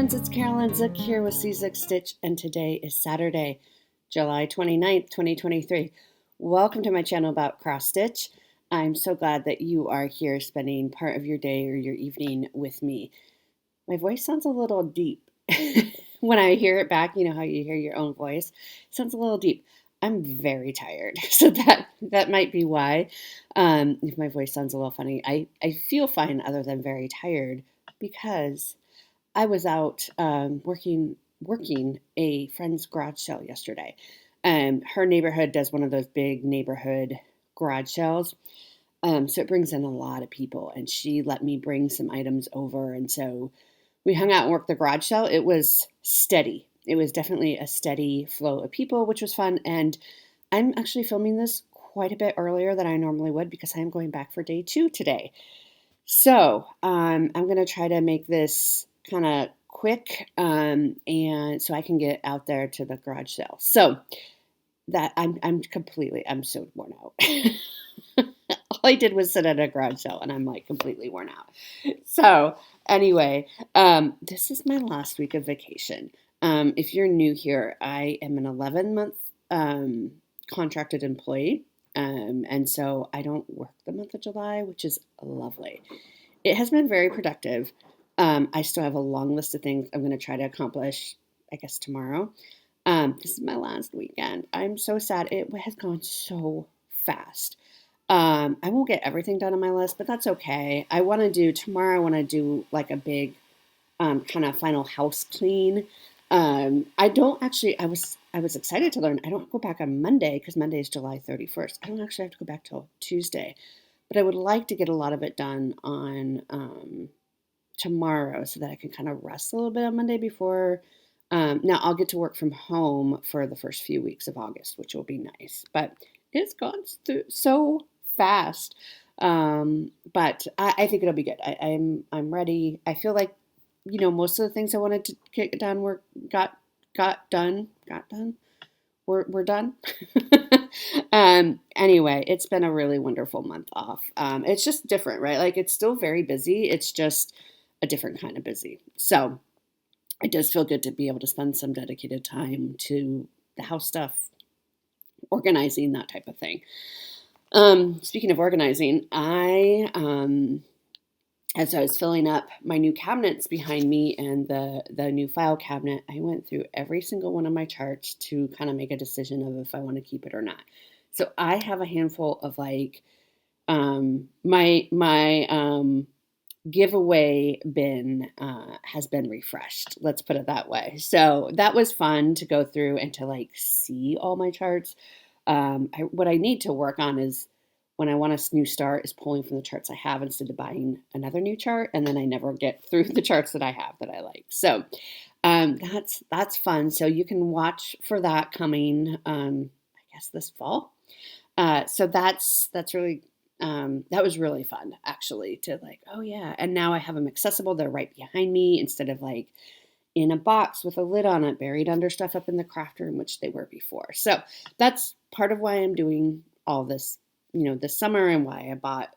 friends, it's Carolyn Zook here with C-Zook Stitch, and today is Saturday, July 29th, 2023. Welcome to my channel about cross stitch. I'm so glad that you are here spending part of your day or your evening with me. My voice sounds a little deep. When I hear it back, you know how you hear your own voice? It sounds a little deep. I'm very tired, so that might be why. If my voice sounds a little funny, I feel fine other than very tired because I was out working a friend's garage sale yesterday. Her neighborhood does one of those big neighborhood garage sales. So it brings in a lot of people, and she let me bring some items over. And so we hung out and worked the garage sale. It was steady. It was definitely a steady flow of people, which was fun. And I'm actually filming this quite a bit earlier than I normally would because I am going back for day 2 today. So I'm going to try to make this kind of quick and so I can get out there to the garage sale. So that I'm so worn out. All I did was sit at a garage sale and I'm like completely worn out. So anyway, this is my last week of vacation. If you're new here, I am an 11-month contracted employee. And so I don't work the month of July, which is lovely. It has been very productive. I still have a long list of things I'm going to try to accomplish, I guess, tomorrow. This is my last weekend. I'm so sad. It has gone so fast. I won't get everything done on my list, but that's okay. Tomorrow I want to do like a big kind of final house clean. I was excited to learn. I don't go back on Monday because Monday is July 31st. I don't actually have to go back till Tuesday, but I would like to get a lot of it done on tomorrow so that I can kind of rest a little bit on Monday before. Now I'll get to work from home for the first few weeks of August, which will be nice, but it's gone through so fast. But I think it'll be good. I'm ready. I feel like, most of the things I wanted to get done got done. We're done. Anyway, it's been a really wonderful month off. It's just different, right? Like it's still very busy. It's just a different kind of busy. So it does feel good to be able to spend some dedicated time to the house stuff, organizing, that type of thing. Speaking of organizing, as I was filling up my new cabinets behind me and the new file cabinet, I went through every single one of my charts to kind of make a decision of if I want to keep it or not. So I have a handful of like my giveaway bin has been refreshed. Let's put it that way. So that was fun to go through and to like see all my charts. What I need to work on is when I want a new start is pulling from the charts I have instead of buying another new chart. And then I never get through the charts that I have that I like. So that's fun. So you can watch for that coming, I guess this fall. So that's really, that was really fun actually to like, oh yeah. And now I have them accessible. They're right behind me instead of like in a box with a lid on it, buried under stuff up in the craft room, which they were before. So that's part of why I'm doing all this, this summer and why I bought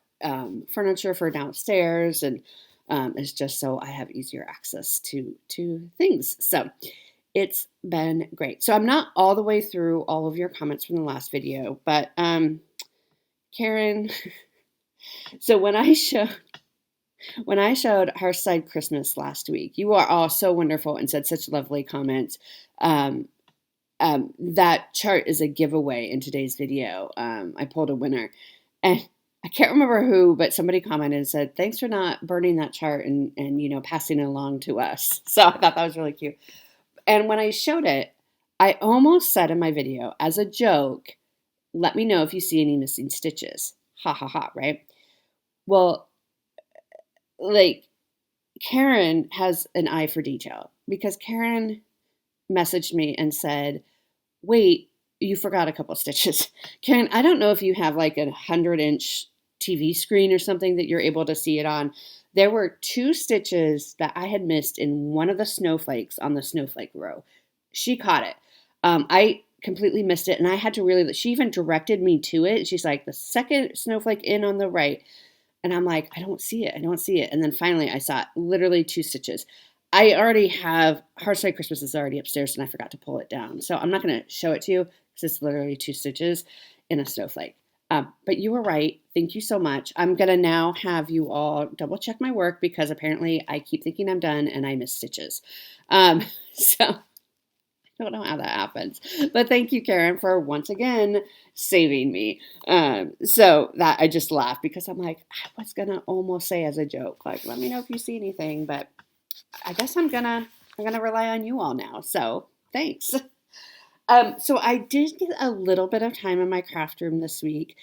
furniture for downstairs and it's just so I have easier access to things. So it's been great. So I'm not all the way through all of your comments from the last video, but Karen, so when I showed Hearthside Christmas last week, you are all so wonderful and said such lovely comments. That chart is a giveaway in today's video. I pulled a winner and I can't remember who, but somebody commented and said, thanks for not burning that chart and passing it along to us. So I thought that was really cute. And when I showed it, I almost said in my video as a joke, let me know if you see any missing stitches. Ha ha ha, right? Well, like Karen has an eye for detail because Karen messaged me and said, wait, you forgot a couple stitches. Karen, I don't know if you have like 100-inch TV screen or something that you're able to see it on. There were 2 stitches that I had missed in one of the snowflakes on the snowflake row. She caught it. I completely missed it, and I had to she even directed me to it. She's like, the second snowflake in on the right. And I'm like, I don't see it. And then finally I saw it, literally 2 stitches. I already have Hearthside Christmas is already upstairs and I forgot to pull it down. So I'm not going to show it to you because it's literally 2 stitches in a snowflake. But you were right. Thank you so much. I'm going to now have you all double check my work because apparently I keep thinking I'm done and I miss stitches. So I don't know how that happens. But thank you, Karen, for once again saving me. So that I just laughed because I'm like, I was going to almost say as a joke, like, let me know if you see anything. But I guess I'm gonna rely on you all now. So thanks. So I did get a little bit of time in my craft room this week,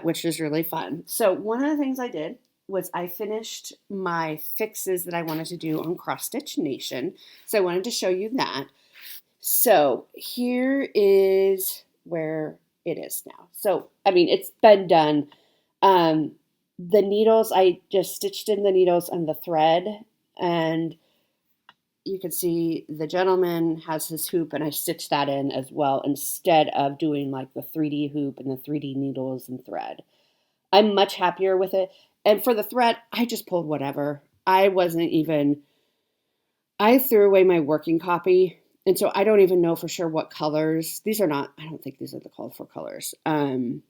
which was really fun. So one of the things I did was I finished my fixes that I wanted to do on Cross Stitch Nation. So I wanted to show you that. So here is where it is now. So I mean, it's been done. The needles, I just stitched in the needles on the thread, and you can see the gentleman has his hoop and I stitched that in as well instead of doing like the 3D hoop and the 3D needles and thread. I'm much happier with it. And for the thread, I just pulled whatever. I threw away my working copy. And so I don't even know for sure what colors. I don't think these are the called for colors. I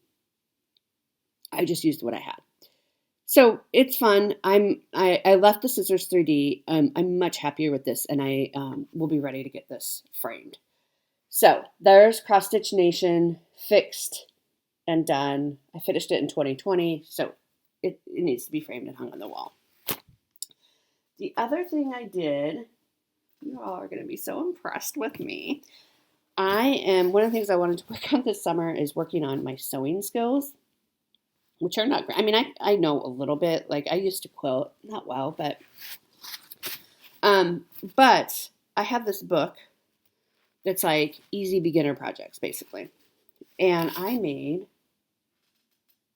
just used what I had. So it's fun. I left the scissors 3D. I'm much happier with this, and I will be ready to get this framed. So there's Cross Stitch Nation fixed and done. I finished it in 2020, so it needs to be framed and hung on the wall. The other thing I did, you all are going to be so impressed with me. One of the things I wanted to work on this summer is working on my sewing skills, which are not great. I mean, I know a little bit. Like I used to quilt, not well, but I have this book that's like easy beginner projects, basically. And I made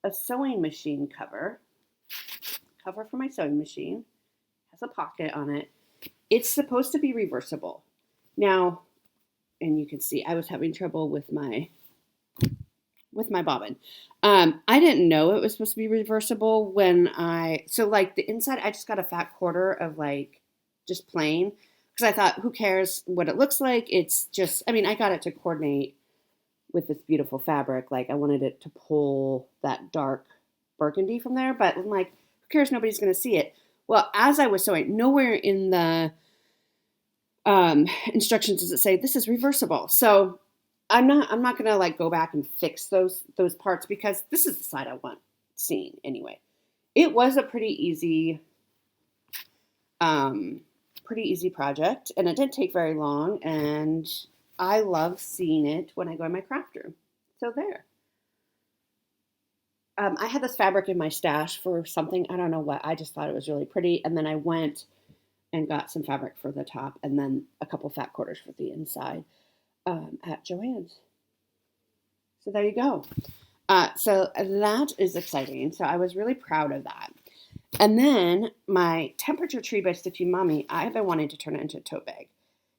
a sewing machine cover for my sewing machine. It has a pocket on it. It's supposed to be reversible. Now, and you can see I was having trouble with my bobbin. I didn't know it was supposed to be reversible so like the inside, I just got a fat quarter of like just plain because I thought, who cares what it looks like? It's just, I mean, I got it to coordinate with this beautiful fabric. Like I wanted it to pull that dark burgundy from there, but I'm like, who cares? Nobody's going to see it. Well, as I was sewing, nowhere in the instructions does it say this is reversible. So I'm not gonna like go back and fix those parts because this is the side I want seen anyway. It was a pretty easy project, and it didn't take very long, and I love seeing it when I go in my craft room. So there. I had this fabric in my stash for something, I don't know what, I just thought it was really pretty, and then I went and got some fabric for the top, and then a couple fat quarters for the inside. At Joann's. So there you go. So that is exciting. So I was really proud of that. And then my temperature tree by Stitchy Mommy, I've been wanting to turn it into a tote bag.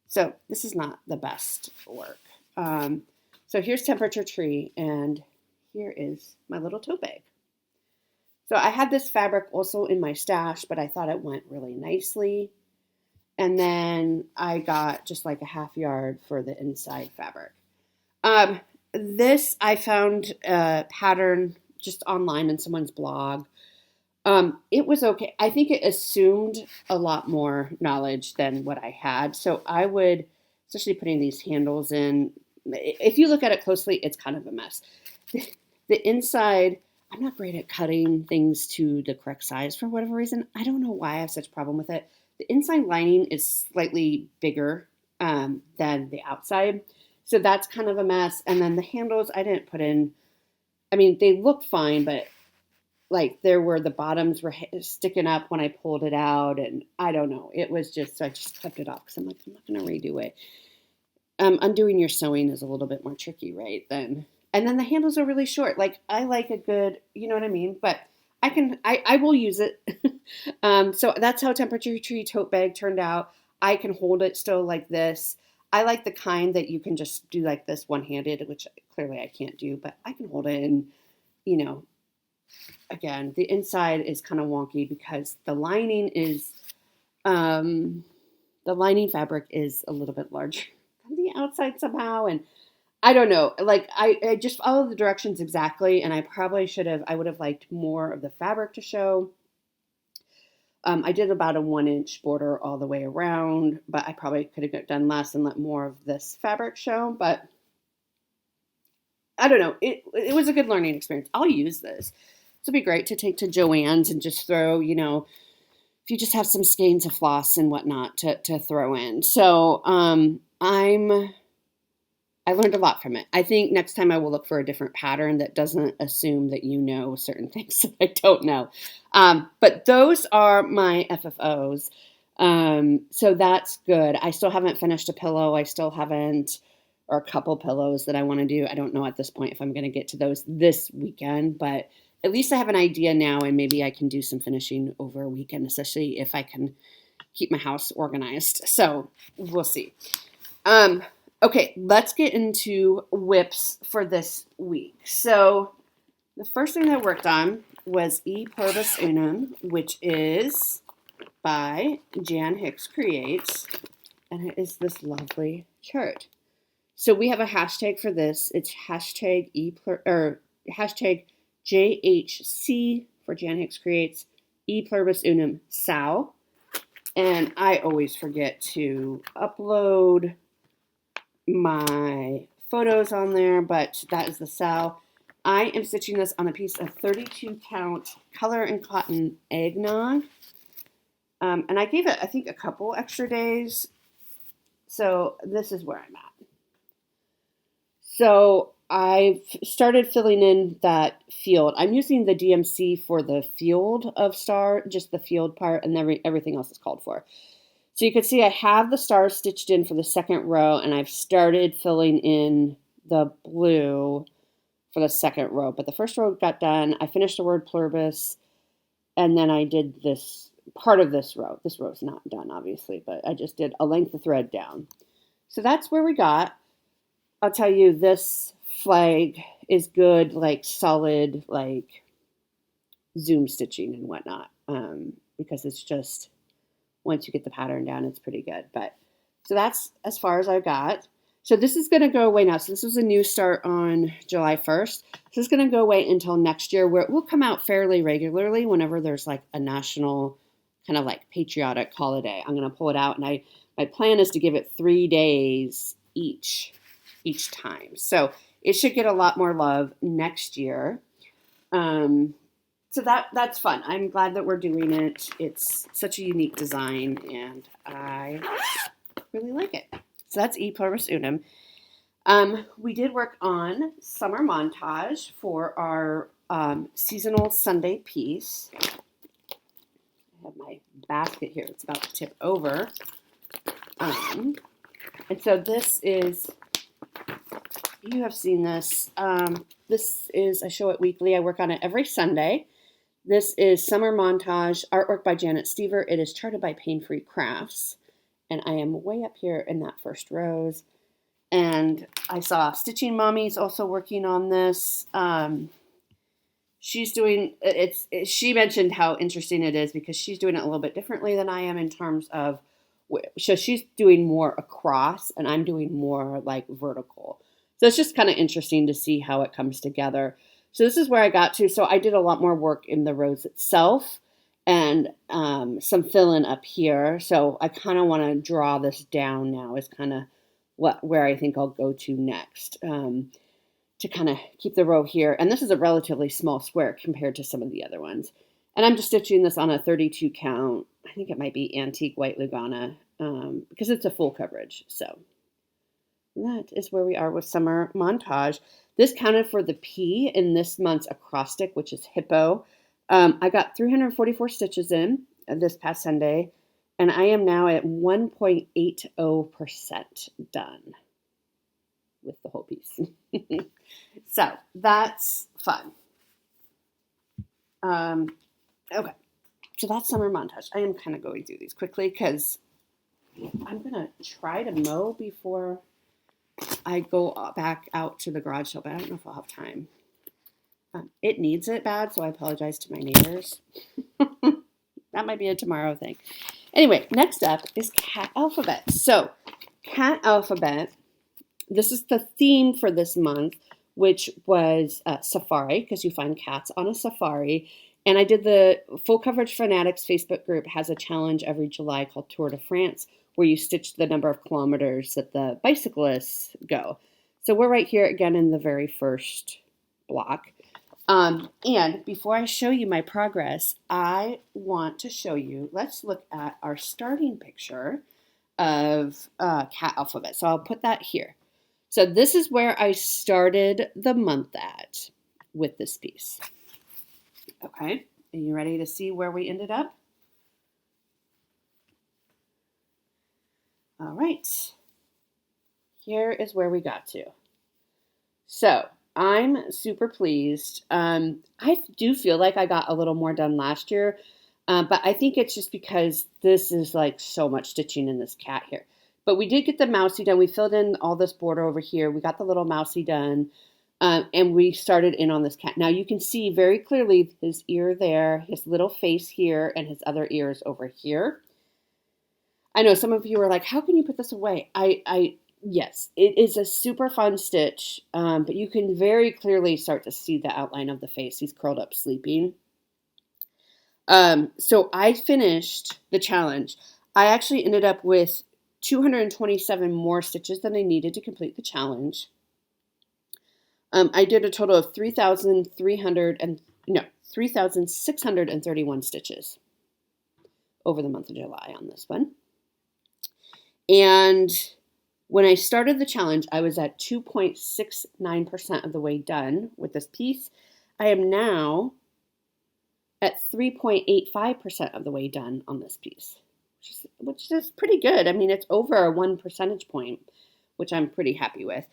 So this is not the best work. So here's temperature tree, and here is my little tote bag. So I had this fabric also in my stash, but I thought it went really nicely. And then I got just like a half yard for the inside fabric. This, I found a pattern just online in someone's blog. It was okay. I think it assumed a lot more knowledge than what I had. So I would, especially putting these handles in, if you look at it closely, it's kind of a mess. The inside, I'm not great at cutting things to the correct size for whatever reason. I don't know why I have such a problem with it. The inside lining is slightly bigger than the outside. So that's kind of a mess. And then the handles I didn't put in. I mean, they look fine, but like the bottoms were sticking up when I pulled it out. And I don't know. It was just, so I just kept it off because I'm like, I'm not going to redo it. Undoing your sewing is a little bit more tricky, right? And then the handles are really short. Like I like a good, you know what I mean? But I will use it. So that's how Temperature Tree tote bag turned out. I can hold it still like this. I like the kind that you can just do like this one-handed, which clearly I can't do, but I can hold it. And, again, the inside is kind of wonky because the lining is the lining fabric is a little bit larger on the outside somehow. And I don't know, like I just followed the directions exactly. And I would have liked more of the fabric to show. I did about a 1-inch border all the way around, but I probably could have done less and let more of this fabric show. But I don't know. It was a good learning experience. I'll use this. This would be great to take to Joann's and just throw, if you just have some skeins of floss and whatnot to throw in. So I learned a lot from it. I think next time I will look for a different pattern that doesn't assume that you know certain things that I don't know. But those are my FFOs. So that's good. I still haven't finished a pillow. Or a couple pillows that I want to do. I don't know at this point if I'm going to get to those this weekend, but at least I have an idea now, and maybe I can do some finishing over a weekend, especially if I can keep my house organized. So we'll see. Okay, let's get into whips for this week. So the first thing I worked on was E Pluribus Unum, which is by Jan Hicks Creates, and it is this lovely chart. So we have a hashtag for this. It's hashtag JHC for Jan Hicks Creates, E Pluribus Unum Sow. And I always forget to upload my photos on there, but that is the sow. I am stitching this on a piece of 32 count color and cotton eggnog. And I gave it, I think, a couple extra days. So this is where I'm at. So I've started filling in that field. I'm using the DMC for the field of star, just the field part, and everything else is called for. So you can see I have the stars stitched in for the second row, and I've started filling in the blue for the second row. But the first row got done. I finished the word pluribus, and then I did this part of this row. This row is not done, obviously, but I just did a length of thread down. So that's where we got. I'll tell you, this flag is good, like solid, like zoom stitching and whatnot, because it's just, once you get the pattern down, it's pretty good. But so that's as far as I got. So this is going to go away now. So this was a new start on July 1st. This is going to go away until next year, where it will come out fairly regularly whenever there's like a national kind of like patriotic holiday. I'm going to pull it out, and my plan is to give it 3 days each time. So it should get a lot more love next year. So that's fun. I'm glad that we're doing it. It's such a unique design, and I really like it. So that's E Pluribus Unum. We did work on Summer Montage for our seasonal Sunday piece. I have my basket here. It's about to tip over. And so this is, you have seen this. This is, I show it weekly. I work on it every Sunday. This is Summer Montage, artwork by Janet Stever. It is charted by Pain Free Crafts. And I am way up here in that first rows. And I saw Stitching Mommy's also working on this. She's doing, she mentioned how interesting it is because she's doing it a little bit differently than I am in terms of, so she's doing more across and I'm doing more like vertical. So it's just kind of interesting to see how it comes together. So this is where I got to. So I did a lot more work in the rows itself and some fill-in up here. So I kind of want to draw this down now is kind of where I think I'll go to next to kind of keep the row here. And this is a relatively small square compared to some of the other ones. And I'm just stitching this on a 32 count. I think it might be Antique White Lugana because it's a full coverage. So that is where we are with Summer Montage. This counted for the P in this month's acrostic, which is hippo. I got 344 stitches in this past Sunday, and I am now at 1.80% done with the whole piece. So that's fun. Okay, so that's Summer Montage. I am kind of going through these quickly because I'm going to try to mow before I go back out to the garage sale, but I don't know if I'll have time. It needs it bad, so I apologize to my neighbors. That might be a tomorrow thing. Anyway, next up is cat alphabet. So cat alphabet, this is the theme for this month, which was safari, because you find cats on a safari. And I did the Full Coverage Fanatics Facebook group has a challenge every July called Tour de France, where you stitch the number of kilometers that the bicyclists go. So we're right here again in the very first block. And before I show you my progress, I want to show you, let's look at our starting picture of cat alphabet. So I'll put that here. So this is where I started the month at with this piece. Okay, are you ready to see where we ended up? All right, here is where we got to. So I'm super pleased. I do feel like I got a little more done last year, but I think it's just because this is like so much stitching in this cat here. But we did get the mousy done. We filled in all this border over here. We got the little mousy done. And we started in on this cat. Now you can see very clearly his ear there, his little face here, and his other ears over here. I know some of you are like, how can you put this away? Yes, it is a super fun stitch, but you can very clearly start to see the outline of the face. He's curled up sleeping. So I finished the challenge. I actually ended up with 227 more stitches than I needed to complete the challenge. I did a total of 3,631 stitches over the month of July on this one. And when I started the challenge, I was at 2.69% of the way done with this piece. I am now at 3.85% of the way done on this piece, which is pretty good. I mean, it's over 1 percentage point, which I'm pretty happy with.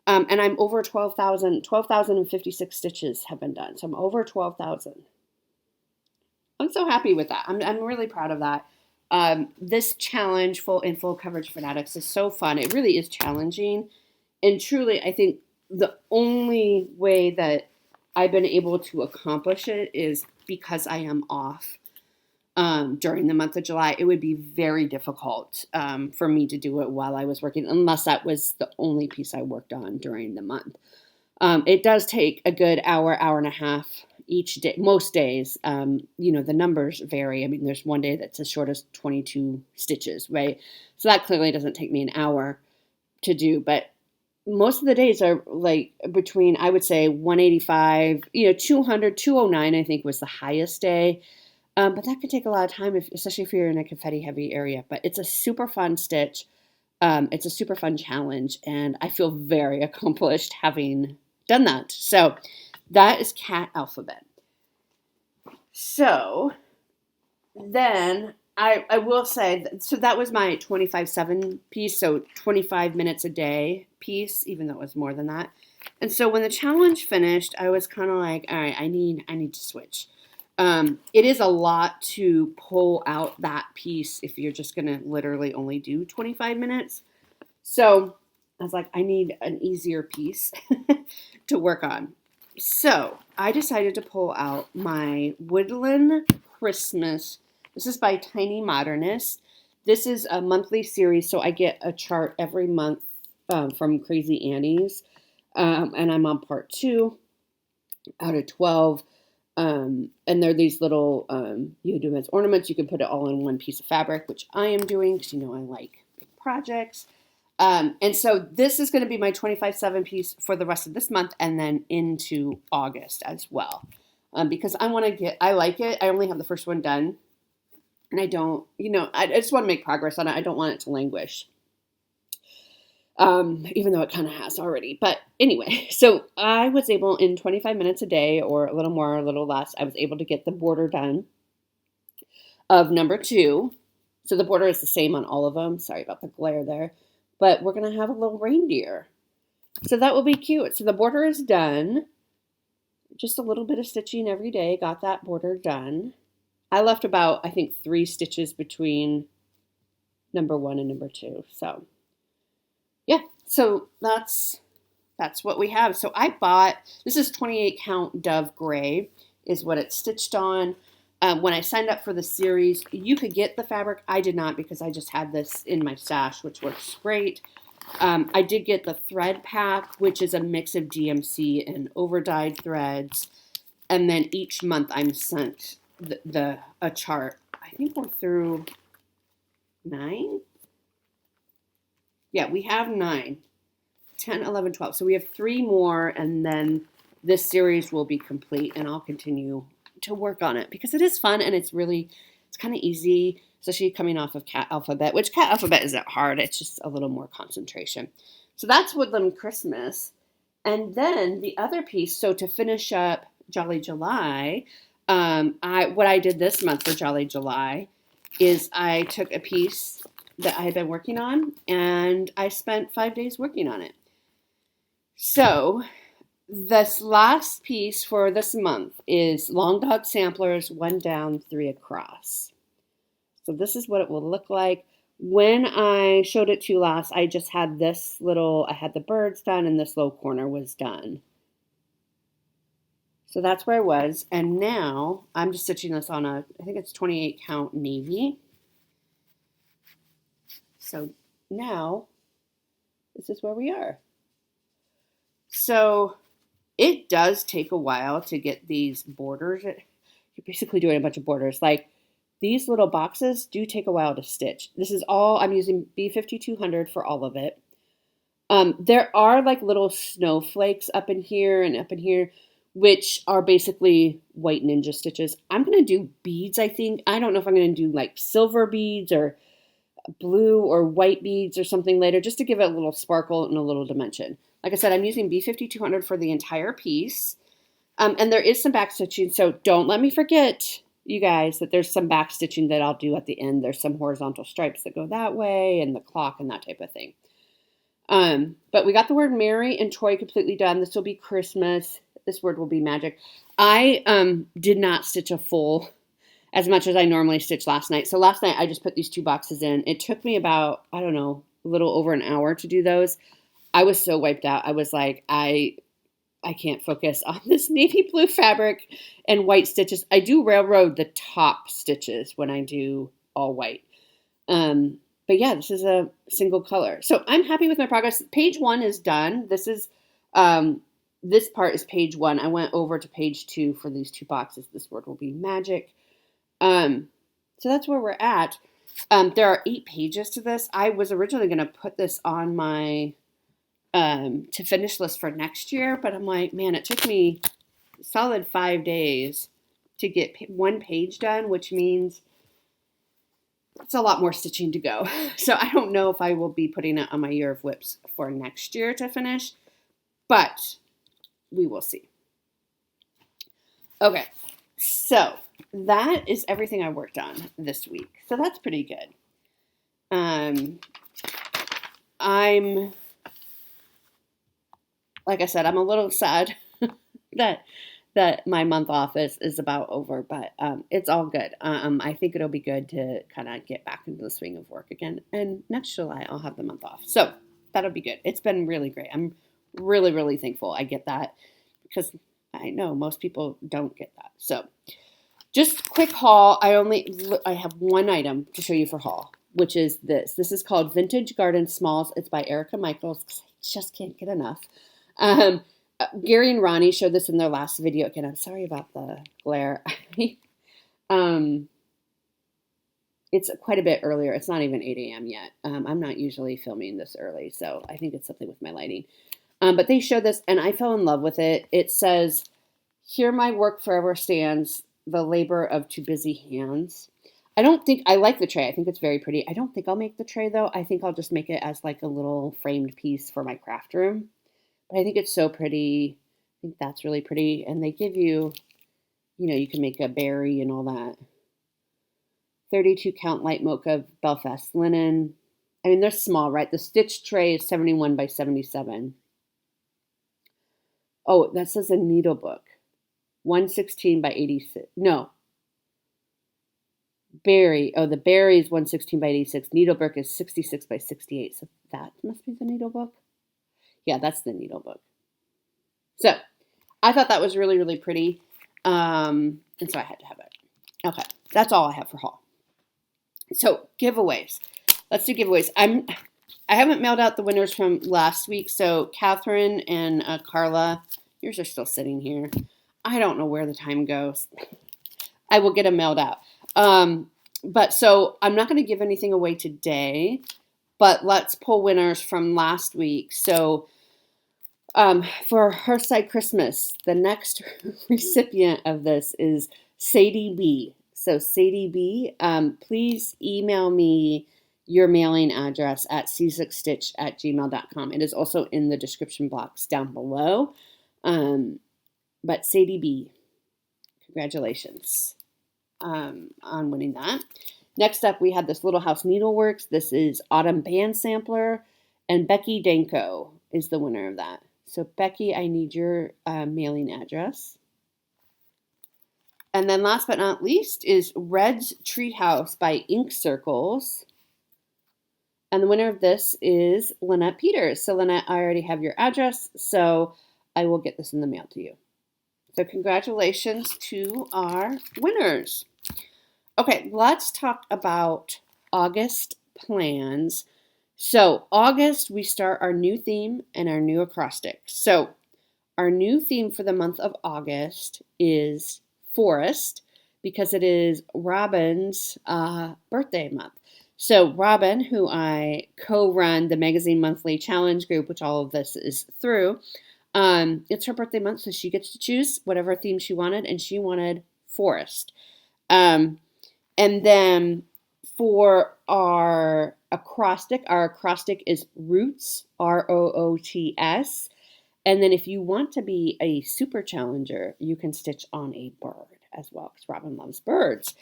And I'm over 12,056 stitches have been done. So I'm over 12,000. I'm so happy with that. I'm really proud of that. This challenge, Full Coverage Fanatics, is so fun. It really is challenging. And truly, I think the only way that I've been able to accomplish it is because I am off during the month of July. It would be very difficult for me to do it while I was working, unless that was the only piece I worked on during the month. It does take a good hour and a half each day, most days. The numbers vary. I mean, there's one day that's as short as 22 stitches, right? So that clearly doesn't take me an hour to do, but most of the days are like between, I would say 185, 200, 209, I think was the highest day. But that could take a lot of time, especially if you're in a confetti heavy area. But it's a super fun stitch. It's a super fun challenge, and I feel very accomplished having done that. So that is cat alphabet. So then I will say, so that was my 25/7 piece, so 25 minutes a day piece, even though it was more than that. And so when the challenge finished, I was kind of like, all right, I need to switch. It is a lot to pull out that piece if you're just going to literally only do 25 minutes. So I was like, I need an easier piece to work on. So I decided to pull out my Woodland Christmas. This is by Tiny Modernist. This is a monthly series, so I get a chart every month from Crazy Annie's. And I'm on part 2 out of 12. And they're these little, you do as ornaments. You can put it all in one piece of fabric, which I am doing because, I like big projects. And so this is going to be my 25/7 piece for the rest of this month and then into August as well. Because I like it. I only have the first one done. And I don't, I just want to make progress on it. I don't want it to languish. Even though it kind of has already. But anyway, so I was able in 25 minutes a day, or a little more, a little less, I was able to get the border done of number 2. So the border is the same on all of them. Sorry about the glare there. But we're going to have a little reindeer. So that will be cute. So the border is done. Just a little bit of stitching every day. Got that border done. I left about, I think, 3 stitches between number 1 and number 2. So yeah, so that's what we have. So I bought, this is 28 count Dove Gray is what it's stitched on. when I signed up for the series, you could get the fabric. I did not because I just had this in my stash, which works great. I did get the thread pack, which is a mix of DMC and over-dyed threads. And then each month I'm sent a chart. I think we're through 9. Yeah, we have 9, 10, 11, 12. So we have 3 more, and then this series will be complete, and I'll continue to work on it because it is fun and it's kind of easy, especially coming off of Cat Alphabet, which Cat Alphabet isn't hard. It's just a little more concentration. So that's Woodland Christmas. And then the other piece, so to finish up Jolly July, what I did this month for Jolly July is I took a piece that I had been working on and I spent 5 days working on it. So this last piece for this month is Long Dog Samplers, 1 down, 3 across. So this is what it will look like. When I showed it to you last, I just had I had the birds done and this low corner was done. So that's where I was. And now I'm just stitching this on I think it's 28 count navy. So now this is where we are. So it does take a while to get these borders. You're basically doing a bunch of borders. Like these little boxes do take a while to stitch. This is all, I'm using B5200 for all of it. There are like little snowflakes up in here and up in here, which are basically white ninja stitches. I'm going to do beads, I think. I don't know if I'm going to do like silver beads or blue or white beads or something later, just to give it a little sparkle and a little dimension. Like I said, I'm using B5200 for the entire piece. And there is some back stitching, so don't let me forget, you guys, that there's some back stitching that I'll do at the end. There's some horizontal stripes that go that way and the clock and that type of thing. But we got the word Mary and Troy completely done. This will be Christmas. This word will be magic. I did not stitch a full as much as I normally stitch last night. So last night I just put these 2 boxes in. It took me about, I don't know, a little over an hour to do those. I was so wiped out. I was like, I can't focus on this navy blue fabric and white stitches. I do railroad the top stitches when I do all white. But yeah, this is a single color. So I'm happy with my progress. Page 1 is done. This part is page 1. I went over to page 2 for these 2 boxes. This word will be magic. So that's where we're at. There are 8 pages to this. I was originally going to put this on my to finish list for next year, but I'm like, man, it took me a solid 5 days to get 1 page done, which means it's a lot more stitching to go. So I don't know if I will be putting it on my year of whips for next year to finish, but we will see. Okay, so that is everything I worked on this week. So that's pretty good. Like I said, I'm a little sad that my month off is about over, but it's all good. I think it'll be good to kind of get back into the swing of work again. And next July, I'll have the month off. So that'll be good. It's been really great. I'm really, really thankful I get that because I know most people don't get that. So just quick haul. I have 1 item to show you for haul, which is this. This is called Vintage Garden Smalls. It's by Erica Michaels because I just can't get enough. Gary and Ronnie showed this in their last video. Again, I'm sorry about the glare. It's quite a bit earlier. It's not even 8 a.m. yet. I'm not usually filming this early, so I think it's something with my lighting. But they showed this, and I fell in love with it. It says, "Here my work forever stands, the labor of 2 busy hands." I like the tray. I think it's very pretty. I don't think I'll make the tray, though. I think I'll just make it as like a little framed piece for my craft room. But I think it's so pretty. I think that's really pretty. And they give you, you can make a berry and all that. 32 count light mocha Belfast linen. I mean, they're small, right? The stitch tray is 71 by 77. Oh, that says a needle book. 116 by 86. No. Berry. Oh, the berry is 116 by 86. Needlebook is 66 by 68. So that must be the needlebook. Yeah, that's the needlebook. So I thought that was really, really pretty. And so I had to have it. Okay, that's all I have for haul. So giveaways. Let's do giveaways. I haven't mailed out the winners from last week. So Catherine and Carla, yours are still sitting here. I don't know where the time goes. I will get them mailed out. But so I'm not going to give anything away today, but let's pull winners from last week. So for Hearthside Christmas, the next recipient of this is Sadie B. So Sadie B, please email me your mailing address at c6stitch@gmail.com. It is also in the description box down below. But Sadie B, congratulations on winning that. Next up, we had this Little House Needleworks. This is Autumn Band Sampler, and Becky Danko is the winner of that. So Becky, I need your mailing address. And then last but not least is Red's Treehouse by Ink Circles. And the winner of this is Lynette Peters. So Lynette, I already have your address, so I will get this in the mail to you. So congratulations to our winners. Okay, let's talk about August plans. So August, we start our new theme and our new acrostic. So our new theme for the month of August is Forest, because it is Robin's birthday month. So Robin, who I co-run the Magazine Monthly Challenge group, which all of this is through, it's her birthday month, so she gets to choose whatever theme she wanted, and she wanted Forest. And then for our acrostic is Roots, Roots. And then if you want to be a super challenger, you can stitch on a bird as well, because Robin loves birds.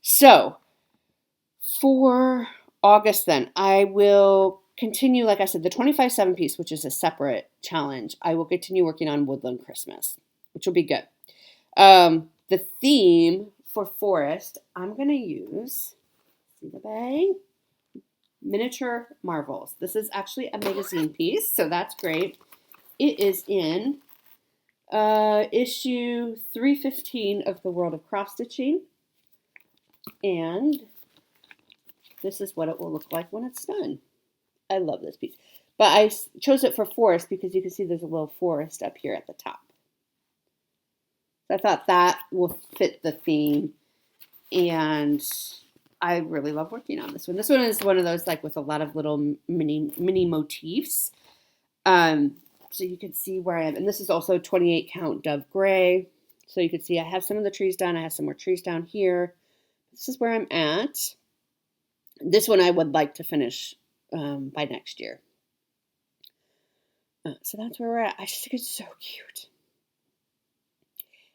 So for August then, I will continue, like I said, the 25/7 piece, which is a separate challenge. I will continue working on Woodland Christmas, which will be good. The theme for Forest, I'm going to use, see the bag? Miniature Marvels. This is actually a magazine piece, so that's great. It is in issue 315 of the World of Cross Stitching, and this is what it will look like when it's done. I love this piece, but I chose it for Forest because you can see there's a little forest up here at the top. So I thought that will fit the theme, and I really love working on this one. This one is one of those like with a lot of little mini motifs. So you can see where I am. And this is also 28 count Dove Gray. So you can see I have some of the trees done. I have some more trees down here. This is where I'm at. This one I would like to finish by next year. So that's where we're at. I just think it's so cute.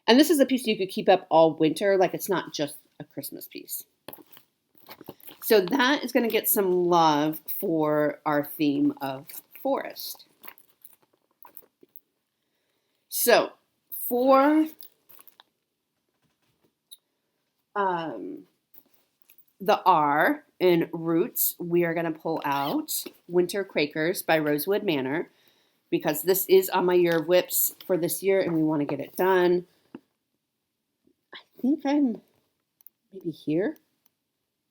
And this is a piece you could keep up all winter. Like it's not just a Christmas piece. So that is going to get some love for our theme of Forest. So for the R in Roots, we are going to pull out Winter Quakers by Rosewood Manor, because this is on my year of whips for this year and we want to get it done. I think I'm maybe here.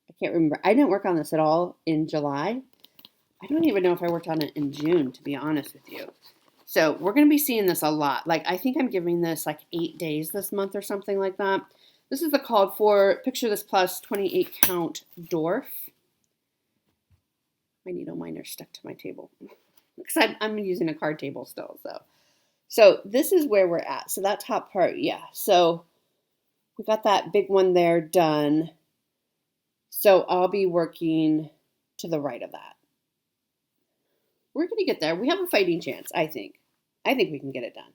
I can't remember. I didn't work on this at all in July. I don't even know if I worked on it in June, to be honest with you. So we're going to be seeing this a lot. Like I think I'm giving this like 8 days this month or something like that. This is the called for Picture This Plus 28 count Dwarf. My needle miner's stuck to my table because I'm using a card table still. So this is where we're at. So that top part, yeah. So we got that big one there done. So I'll be working to the right of that. We're going to get there. We have a fighting chance, I think. I think we can get it done.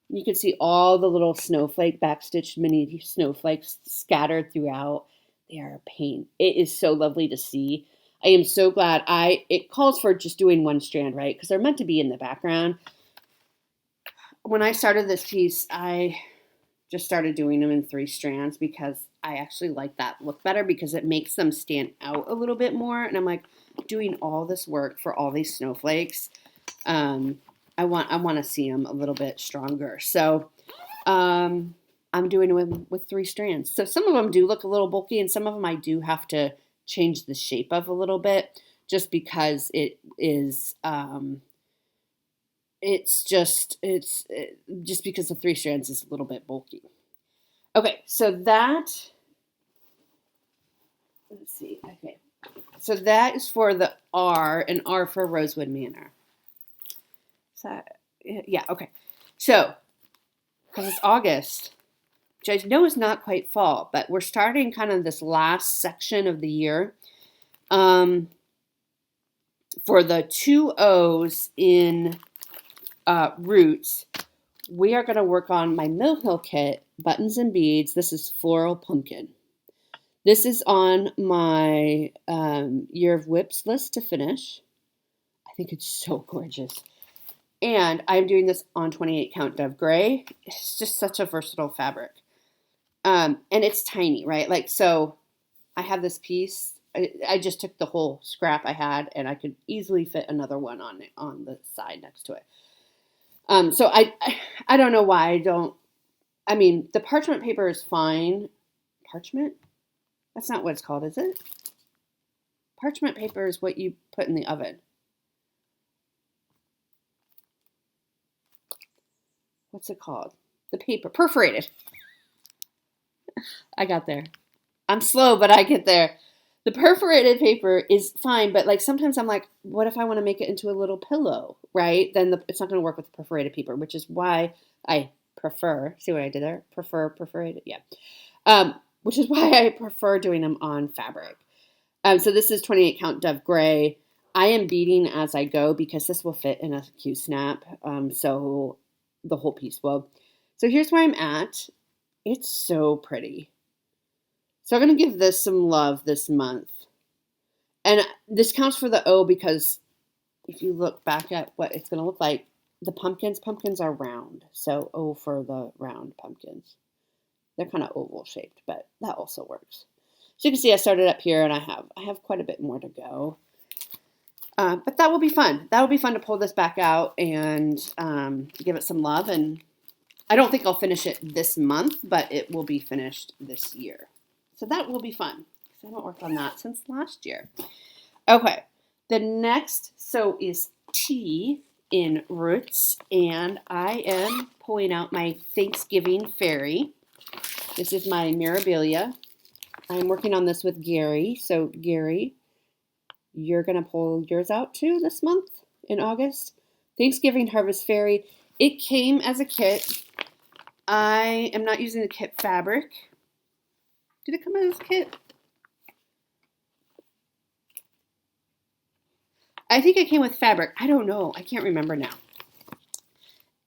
You can see all the little snowflake, backstitched mini snowflakes scattered throughout. They are a pain. It is so lovely to see. I am so glad it calls for just doing one strand, right? Because they're meant to be in the background. When I started this piece, I just started doing them in 3 strands because I actually like that look better because it makes them stand out a little bit more. And I'm like, doing all this work for all these snowflakes, I want to see them a little bit stronger. So I'm doing them with 3 strands. So some of them do look a little bulky, and some of them I do have to change the shape of a little bit just because it is, it's just because the 3 strands is a little bit bulky. Okay, so that, let's see, okay. So that is for the R, and R for Rosewood Manor. So, yeah, okay. So, because it's August, which I know is not quite fall, but we're starting kind of this last section of the year. For the 2 O's in Roots, we are going to work on my Mill Hill kit, Buttons and Beads. This is Floral Pumpkin. This is on my Year of Whips list to finish. I think it's so gorgeous. And I'm doing this on 28 count Dove Gray. It's just such a versatile fabric. And it's tiny, right? Like, so I have this piece. I just took the whole scrap I had, and I could easily fit another one on the side next to it. So I don't know why I don't. I mean, the parchment paper is fine. Parchment? That's not what it's called, is it? Parchment paper is what you put in the oven. What's it called? The paper. Perforated. I got there. I'm slow, but I get there. The perforated paper is fine, but like sometimes I'm like, what if I want to make it into a little pillow, right? Then it's not going to work with perforated paper, which is why I prefer, see what I did there? Prefer perforated, yeah. Which is why I prefer doing them on fabric. So this is 28 count Dove Gray. I am beading as I go because this will fit in a Q-snap, so the whole piece will. So here's where I'm at. It's so pretty. So I'm going to give this some love this month. And this counts for the O because if you look back at what it's going to look like, the pumpkins are round. So O for the round pumpkins. They're kind of oval shaped, but that also works. So you can see I started up here and I have quite a bit more to go. But that will be fun. That will be fun to pull this back out and give it some love. And I don't think I'll finish it this month, but it will be finished this year. So that will be fun because I haven't worked on that since last year. Okay, the next sew is T in Roots, and I am pulling out my Thanksgiving Fairy. This is my Mirabilia. I'm working on this with Gary. So Gary, you're going to pull yours out too this month in August. Thanksgiving Harvest Fairy. It came as a kit. I am not using the kit fabric. Did it come as a kit? I think it came with fabric. I don't know. I can't remember now.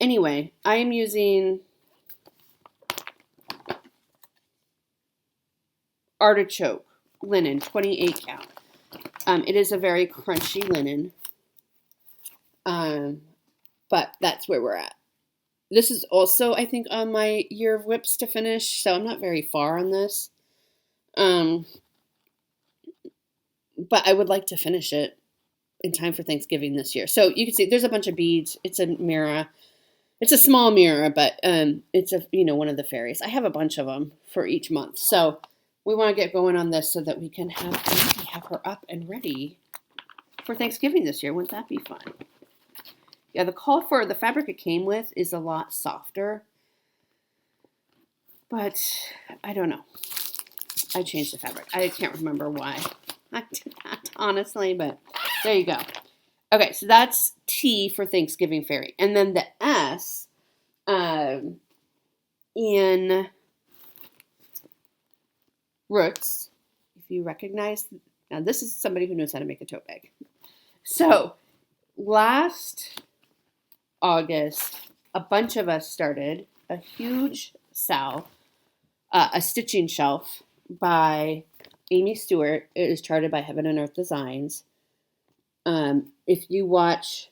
Anyway, I am using Artichoke linen, 28 count. It is a very crunchy linen, but that's where we're at. This is also, I think, on my Year of Whips to finish, so I'm not very far on this. But I would like to finish it in time for Thanksgiving this year. So you can see there's a bunch of beads. It's a mirror. It's a small mirror, but it's one of the fairies. I have a bunch of them for each month. So we want to get going on this so that we can have her up and ready for Thanksgiving this year. Wouldn't that be fun? Yeah, the call for the fabric it came with is a lot softer, but I don't know. I changed the fabric. I can't remember why I did that, honestly, but there you go. Okay, so that's T for Thanksgiving Fairy. And then the S in Roots, if you recognize, now this is somebody who knows how to make a tote bag. So last August, a bunch of us started a huge a stitching shelf by Amy Stewart. It is charted by Heaven and Earth Designs. If you watch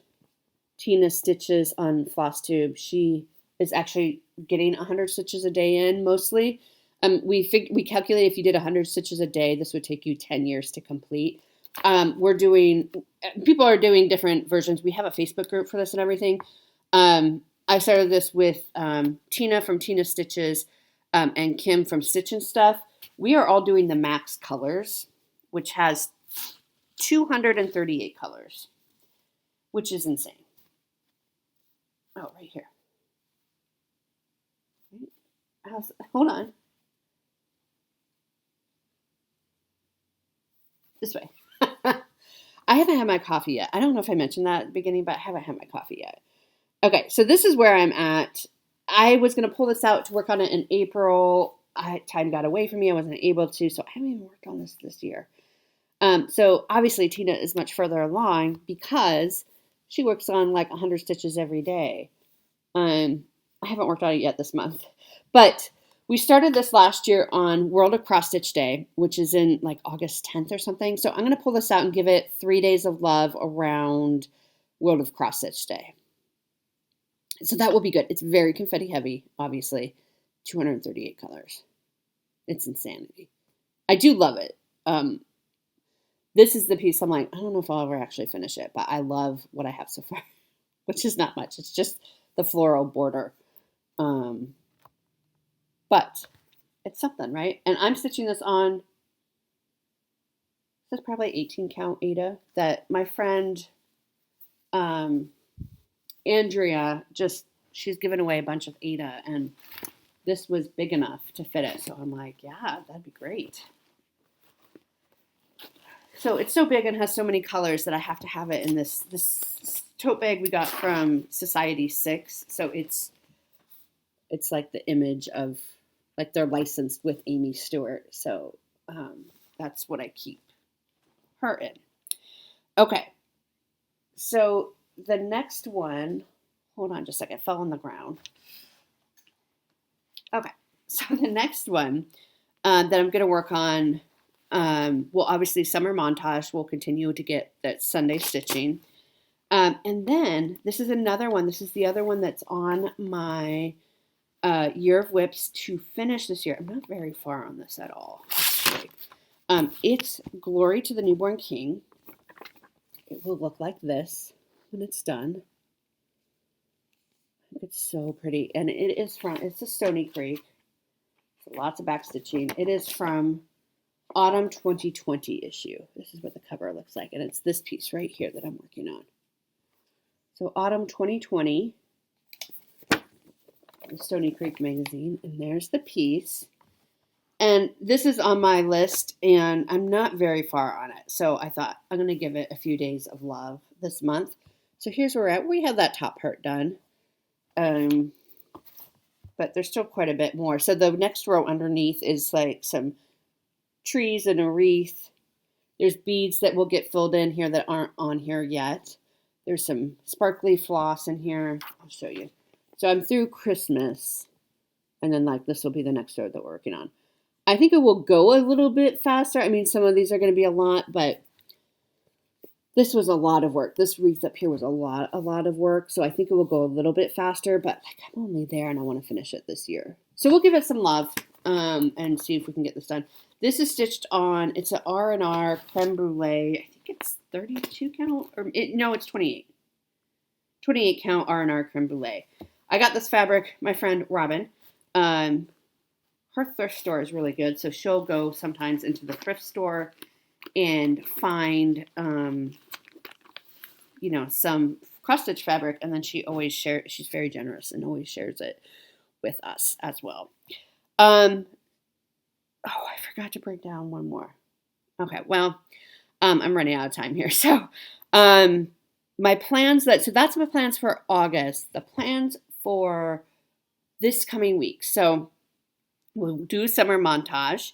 Tina Stitches on Flosstube, she is actually getting 100 stitches a day in mostly. We calculate if you did 100 stitches a day, this would take you 10 years to complete. People are doing different versions. We have a Facebook group for this and everything. I started this with Tina from Tina Stitches. and Kim from Stitch and Stuff, we are all doing the Max Colors, which has 238 colors, which is insane. Oh, right here. Hold on. This way. I haven't had my coffee yet. I don't know if I mentioned that at the beginning, but I haven't had my coffee yet. Okay, so this is where I'm at. I was going to pull this out to work on it in April. Time got away from me. I wasn't able to, so I haven't even worked on this year. So obviously Tina is much further along because she works on like 100 stitches every day. I haven't worked on it yet this month, but we started this last year on World of Cross Stitch Day, which is in like August 10th or something. So I'm going to pull this out and give it 3 days of love around World of Cross Stitch Day. So that will be good. It's very confetti heavy, obviously. 238 colors. It's insanity. I do love it. This is the piece I'm like, I don't know if I'll ever actually finish it, but I love what I have so far, which is not much. It's just the floral border. But it's something, right? And I'm stitching this on, this is probably 18 count Aida that my friend Andrea she's given away a bunch of Aida, and this was big enough to fit it. So I'm like, yeah, that'd be great. So it's so big and has so many colors that I have to have it in this tote bag we got from Society 6. So it's like the image of, like, they're licensed with Amy Stewart. So that's what I keep her in. Okay. So the next one, hold on just a second, it fell on the ground. Okay. So the next one that I'm going to work on, well, obviously Summer Montage will continue to get that Sunday stitching. And then this is another one. This is the other one that's on my Year of Whips to finish this year. I'm not very far on this at all, actually. It's Glory to the Newborn King. It will look like this when it's done. It's so pretty. And it's a Stony Creek. So lots of back stitching. It is from Autumn 2020 issue. This is what the cover looks like. And it's this piece right here that I'm working on. So Autumn 2020, the Stony Creek magazine. And there's the piece. And this is on my list, and I'm not very far on it. So I thought I'm going to give it a few days of love this month. So here's where we're at. We have that top part done. But there's still quite a bit more. So the next row underneath is like some trees and a wreath. There's beads that will get filled in here that aren't on here yet. There's some sparkly floss in here. I'll show you. So I'm through Christmas. And then like this will be the next row that we're working on. I think it will go a little bit faster. I mean, some of these are going to be a lot, but this was a lot of work. This wreath up here was a lot of work. So I think it will go a little bit faster, but like I'm only there and I want to finish it this year. So we'll give it some love and see if we can get this done. This is stitched on, it's an R&R creme brulee. I think it's 32 count, no, it's 28. 28 count R&R creme brulee. I got this fabric, my friend Robin. Her thrift store is really good, so she'll go sometimes into the thrift store and find, some cross-stitch fabric, and then she always shares. She's very generous and always shares it with us as well. I forgot to break down one more. Okay, well, I'm running out of time here, so my plans that's my plans for August. The plans for this coming week. So we'll do Summer Montage.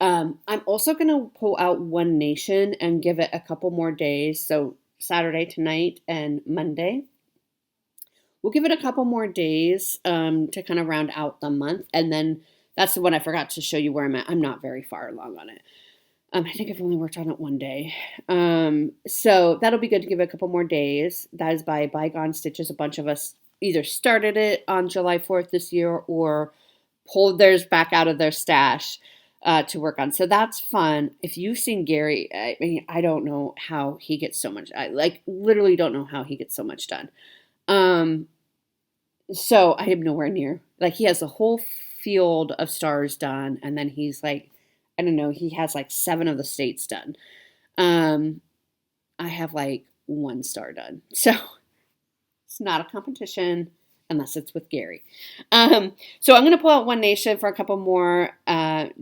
I'm also going to pull out One Nation and give it a couple more days. So Saturday tonight and Monday. We'll give it a couple more days to kind of round out the month. And then that's the one I forgot to show you where I'm at. I'm not very far along on it. I think I've only worked on it one day. So that'll be good to give it a couple more days. That is by Bygone Stitches. A bunch of us either started it on July 4th this year or pulled theirs back out of their stash to work on. So that's fun. If you've seen Gary, I mean, I don't know how he gets so much. I literally don't know how he gets so much done. So I am nowhere near. Like he has a whole field of stars done. And then he's like, I don't know, he has like 7 of the states done. I have like 1 star done. So it's not a competition unless it's with Gary. So I'm going to pull out One Nation for a couple more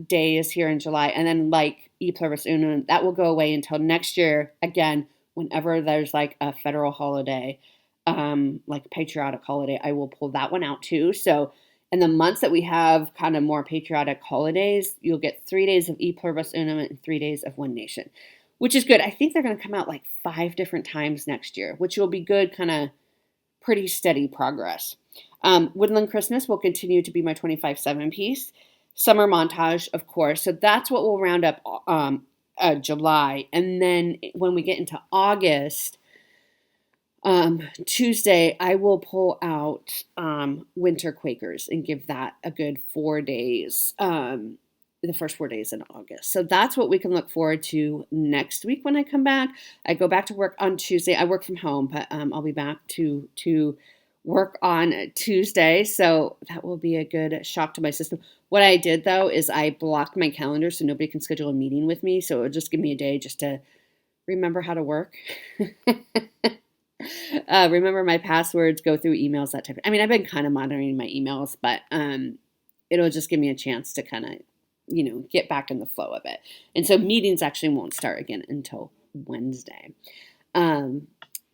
days here in July. And then like E Pluribus Unum, that will go away until next year. Again, whenever there's like a federal holiday, like a patriotic holiday, I will pull that one out too. So in the months that we have kind of more patriotic holidays, you'll get 3 days of E Pluribus Unum and 3 days of One Nation, which is good. I think they're going to come out like 5 different times next year, which will be good, kind of pretty steady progress. Woodland Christmas will continue to be my 25/7 piece. Summer Montage, of course. So that's what will round up July. And then when we get into August, Tuesday, I will pull out Winter Quakers and give that a good 4 days, the first 4 days in August. So that's what we can look forward to next week when I come back. I go back to work on Tuesday. I work from home, but I'll be back to work on Tuesday. So that will be a good shock to my system. What I did, though, is I blocked my calendar so nobody can schedule a meeting with me. So it'll just give me a day just to remember how to work. Remember my passwords, go through emails, that type of. I mean, I've been kind of monitoring my emails, but it'll just give me a chance to kind of, get back in the flow of it. And so meetings actually won't start again until Wednesday. But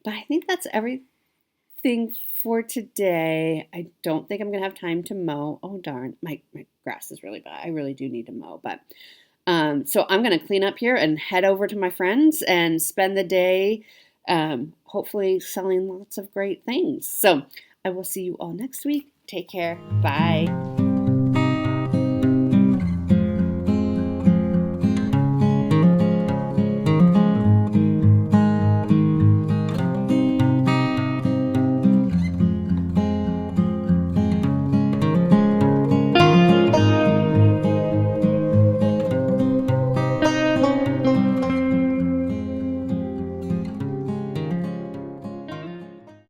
I think that's everything for today. I don't think I'm going to have time to mow. Oh, darn. My grass is really bad. I really do need to mow. But so I'm going to clean up here and head over to my friends and spend the day hopefully selling lots of great things. So I will see you all next week. Take care. Bye.